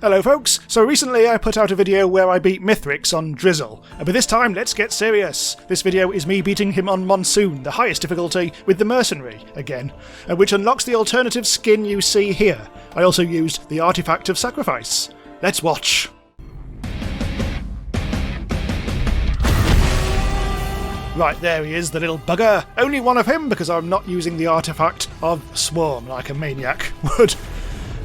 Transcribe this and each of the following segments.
Hello folks, so recently I put out a video where I beat Mithrix on Drizzle, but this time let's get serious. This video is me beating him on Monsoon, the highest difficulty, with the Mercenary, again, which unlocks the alternative skin you see here. I also used the Artifact of Sacrifice. Let's watch. Right, there he is, the little bugger. Only one of him, because I'm not using the Artifact of Swarm like a maniac would.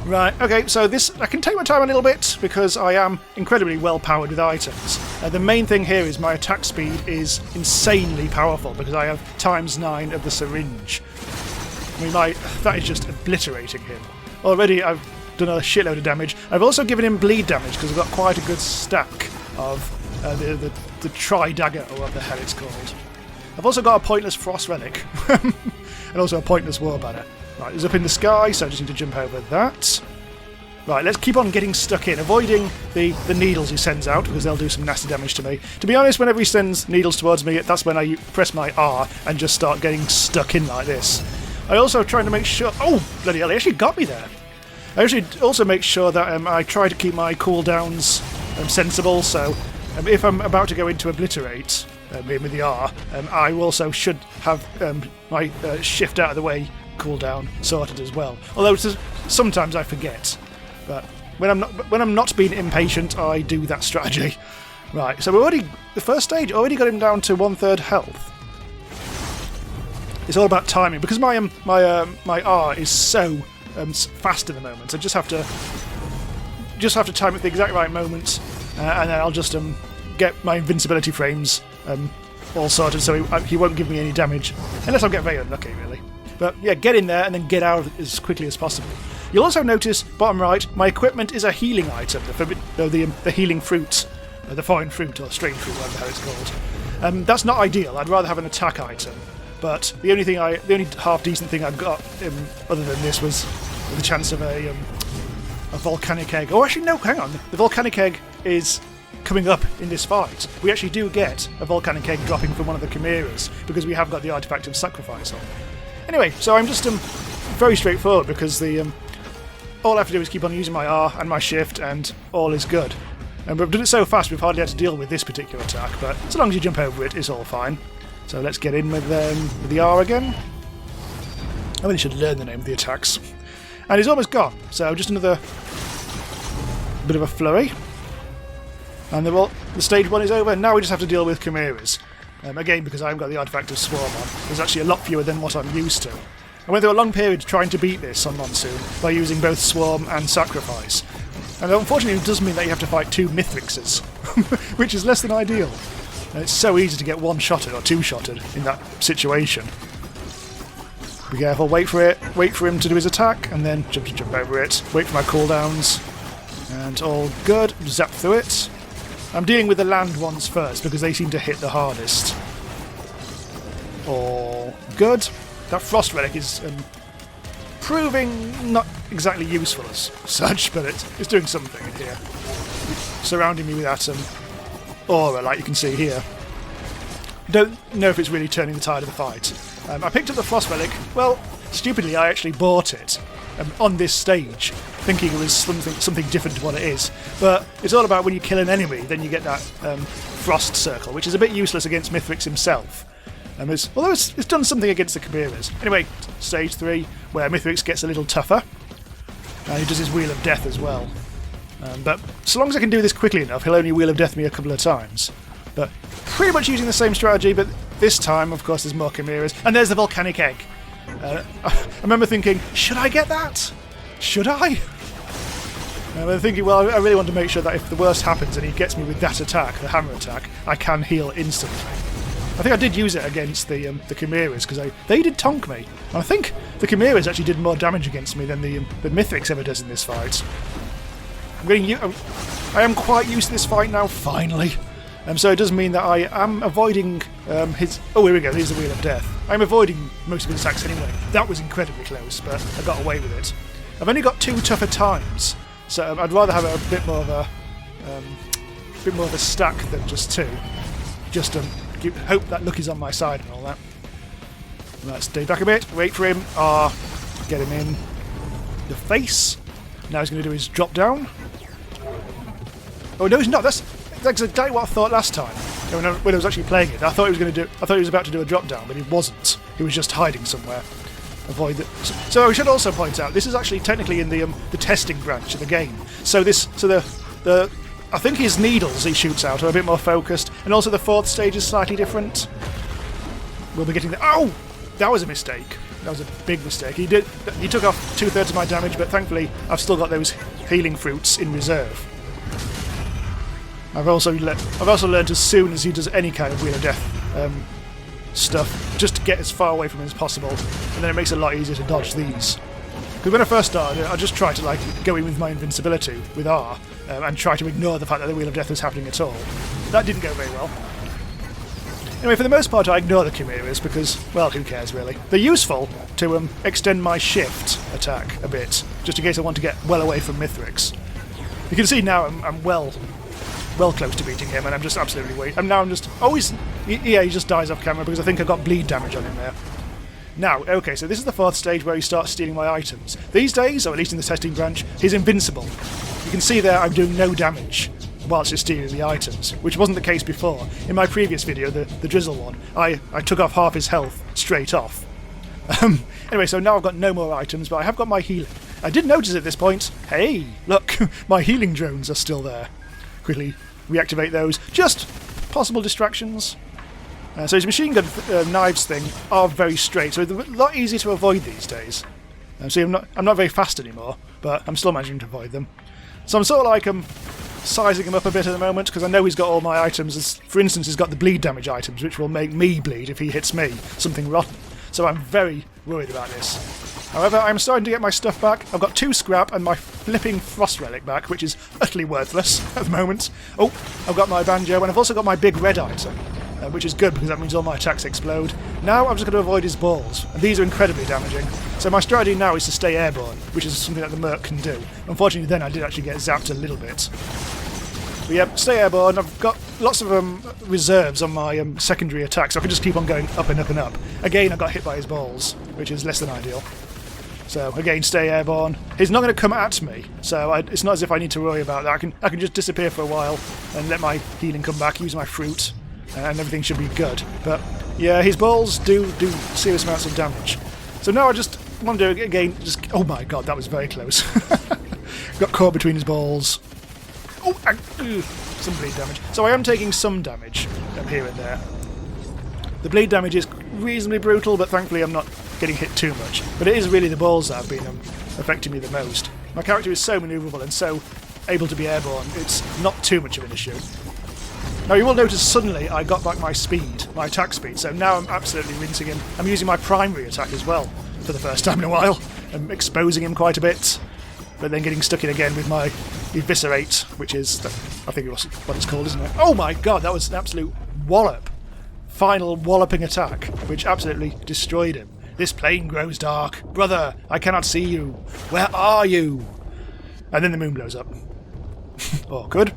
Right, okay, so this, I can take my time a little bit because I am incredibly well powered with items. The main thing here is my attack speed is insanely powerful because I have ×9 of the syringe. I mean, that is just obliterating him. Already I've done a shitload of damage. I've also given him bleed damage because I've got quite a good stack of the tri-dagger, or what the hell it's called. I've also got a pointless frost relic and also a pointless war banner. Right, it's up in the sky, so I just need to jump over that. Right, let's keep on getting stuck in, avoiding the needles he sends out, because they'll do some nasty damage to me. To be honest, whenever he sends needles towards me, that's when I press my R and just start getting stuck in like this. I also try to make sure... Oh, bloody hell, he actually got me there. I actually also make sure that I try to keep my cooldowns sensible, so if I'm about to go into Obliterate with the R, I also should have my shift out of the way cooldown sorted as well. Although sometimes I forget, but when I'm not being impatient, I do that strategy. Right, so the first stage already got him down to 1/3 health. It's all about timing because my R is so fast at the moment. I just have to time it at the exact right moment, and then I'll just get my invincibility frames all sorted, so he won't give me any damage unless I get very unlucky, really. But yeah, get in there and then get out as quickly as possible. You'll also notice, bottom right, my equipment is a healing item, the healing fruit, the foreign fruit, or strange fruit, whatever the hell it's called. That's not ideal. I'd rather have an attack item. But the only half decent thing I've got other than this was the chance of a volcanic egg. Oh, actually no, hang on. The volcanic egg is coming up in this fight. We actually do get a volcanic egg dropping from one of the chimeras because we have got the Artifact of Sacrifice on. Anyway, so I'm just very straightforward because all I have to do is keep on using my R and my shift and all is good. And we've done it so fast we've hardly had to deal with this particular attack, but so long as you jump over it, it's all fine. So let's get in with the R again. I really should learn the name of the attacks. And he's almost gone, so just another bit of a flurry. And the stage 1 is over, now we just have to deal with chimeras. Again, because I haven't got the Artifact of Swarm on, there's actually a lot fewer than what I'm used to. I went through a long period trying to beat this on Monsoon by using both Swarm and Sacrifice. And unfortunately it does mean that you have to fight 2 Mithrixes, which is less than ideal. And it's so easy to get one-shotted or two-shotted in that situation. Be careful, wait for him to do his attack, and then jump over it, wait for my cooldowns, and all good, zap through it. I'm dealing with the land ones first because they seem to hit the hardest. All good. That frost relic is proving not exactly useful as such, but it's doing something in here. Surrounding me with that aura, like you can see here. Don't know if it's really turning the tide of the fight. I picked up the frost relic. Well, stupidly, I actually bought it on this stage, thinking it was something different to what it is. But it's all about when you kill an enemy, then you get that frost circle, which is a bit useless against Mithrix himself. Although it's done something against the chimeras. Anyway, stage 3, where Mithrix gets a little tougher. And he does his Wheel of Death as well. But so long as I can do this quickly enough, he'll only Wheel of Death me a couple of times. But pretty much using the same strategy, but this time, of course, there's more chimeras. And there's the volcanic egg. I remember thinking, should I get that? Should I? I was thinking, well, I really want to make sure that if the worst happens and he gets me with that attack, the hammer attack, I can heal instantly. I think I did use it against the chimeras because they did tonk me. And I think the chimeras actually did more damage against me than the Mithrix ever does in this fight. I am quite used to this fight now, finally. So it does mean that I am avoiding his... Oh, here we go, here's the Wheel of Death. I'm avoiding most of his attacks anyway. That was incredibly close, but I got away with it. I've only got 2 tougher times, so I'd rather have a bit more of a stack than just 2. Just hope that luck is on my side and all that. Right, stay back a bit, wait for him, get him in the face. Now he's going to do his drop down. Oh no, he's not. That's exactly what I thought last time. When I was actually playing it, I thought he was about to do a drop down, but he wasn't. He was just hiding somewhere. Avoid that. So we should also point out this is actually technically in the testing branch of the game. So the I think his needles he shoots out are a bit more focused, and also the 4th stage is slightly different. We'll be getting the. Oh, that was a mistake. That was a big mistake. He took off 2/3 of my damage, but thankfully I've still got those healing fruits in reserve. I've also learned as soon as he does any kind of Wheel of Death stuff, just to get as far away from him as possible, and then it makes it a lot easier to dodge these. Because when I first started, I just tried to go in with my invincibility with R and try to ignore the fact that the Wheel of Death was happening at all. That didn't go very well. Anyway, for the most part, I ignore the chimeras because, well, who cares really? They're useful to extend my shift attack a bit, just in case I want to get well away from Mithrix. You can see now I'm well close to beating him, and I'm just absolutely he just dies off camera because I think I got bleed damage on him there. Now, okay, so this is the 4th stage where he starts stealing my items. These days, or at least in the testing branch, he's invincible. You can see there I'm doing no damage whilst he's stealing the items, which wasn't the case before. In my previous video, the Drizzle one, I took off half his health straight off. Anyway, so now I've got no more items, but I have got my healing. I did notice at this point, hey, look, my healing drones are still there. Quickly reactivate those. Just possible distractions. So his machine gun knives thing are very straight, so it's a lot easier to avoid these days. See, I'm not very fast anymore, but I'm still managing to avoid them. So I'm sort of like sizing him up a bit at the moment because I know he's got all my items. For instance, he's got the bleed damage items, which will make me bleed if he hits me, something rotten. So I'm very worried about this. However, I'm starting to get my stuff back. I've got 2 scrap and my flipping frost relic back, which is utterly worthless at the moment. Oh, I've got my banjo, and I've also got my big red item, which is good because that means all my attacks explode. Now I'm just going to avoid his balls, and these are incredibly damaging. So my strategy now is to stay airborne, which is something that the Merc can do. Unfortunately, then I did actually get zapped a little bit. But yeah, stay airborne. I've got lots of reserves on my secondary attack, so I can just keep on going up and up and up. Again, I got hit by his balls, which is less than ideal. So again, stay airborne. He's not going to come at me, so it's not as if I need to worry about that. I can just disappear for a while and let my healing come back, use my fruit, and everything should be good. But yeah, his balls do serious amounts of damage. So now I just want to do it again. Oh my god, that was very close. Got caught between his balls. Oh, some bleed damage. So I am taking some damage here and there. The bleed damage is reasonably brutal, but thankfully I'm not getting hit too much. But it is really the balls that have been affecting me the most. My character is so manoeuvrable and so able to be airborne, it's not too much of an issue. Now you will notice suddenly I got back my speed, my attack speed, so now I'm absolutely rinsing him. I'm using my primary attack as well for the first time in a while. I'm exposing him quite a bit, but then getting stuck in again with my eviscerate, which is, I think it's what it's called, isn't it? Oh my god, that was an absolute wallop. Final walloping attack, which absolutely destroyed him. This plane grows dark. Brother, I cannot see you. Where are you? And then the moon blows up. Oh, good.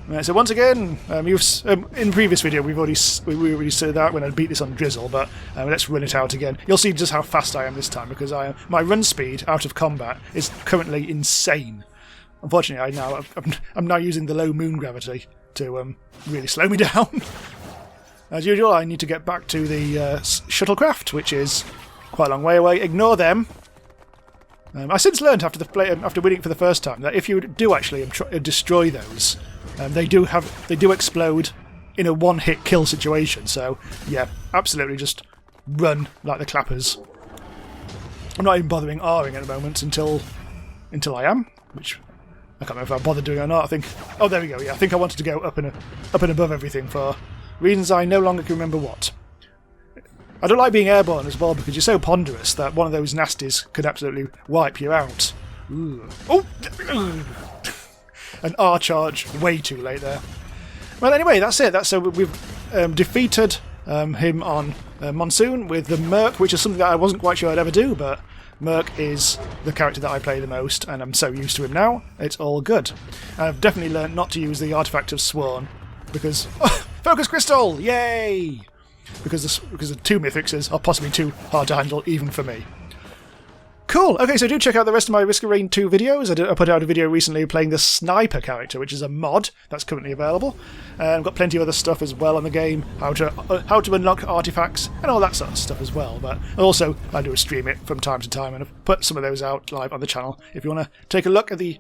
Right, so once again, in the previous video we already said that when I beat this on Drizzle, but let's run it out again. You'll see just how fast I am this time because my run speed out of combat is currently insane. Unfortunately, I'm now using the low moon gravity to really slow me down. As usual, I need to get back to the shuttlecraft, which is quite a long way away. Ignore them. I since learned after winning for the first time that if you do actually destroy those, they do explode in a one-hit kill situation. So yeah, absolutely just run like the clappers. I'm not even bothering R-ing at the moment until I am, which I can't remember if I bothered doing it or not. I think, oh there we go. Yeah, I think I wanted to go up and above everything for reasons I no longer can remember what. I don't like being airborne as well because you're so ponderous that one of those nasties could absolutely wipe you out. Ooh. Oh! An R charge way too late there. Well, anyway, that's it. So we've defeated him on Monsoon with the Merc, which is something that I wasn't quite sure I'd ever do, but Merc is the character that I play the most, and I'm so used to him now, it's all good. I've definitely learnt not to use the Artifact of Sworn, because... Oh, Focus Crystal! Yay! Because the 2 Mithrixes are possibly too hard to handle, even for me. Cool. Okay, so do check out the rest of my Risk of Rain 2 videos. I put out a video recently playing the Sniper character, which is a mod that's currently available. I've got plenty of other stuff as well in the game, how to unlock artifacts and all that sort of stuff as well. But also, I do stream it from time to time, and I've put some of those out live on the channel if you want to take a look at the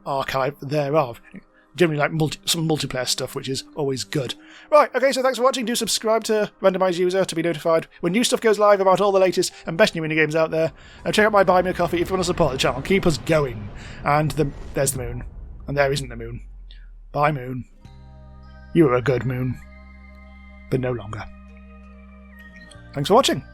archive thereof. Generally like some multiplayer stuff, which is always good. Right, okay, so thanks for watching. Do subscribe to Randomise User to be notified when new stuff goes live about all the latest and best new minigames out there. And check out my Buy Me a Coffee if you want to support the channel. Keep us going. And there's the moon. And there isn't the moon. Bye, moon. You were a good moon. But no longer. Thanks for watching.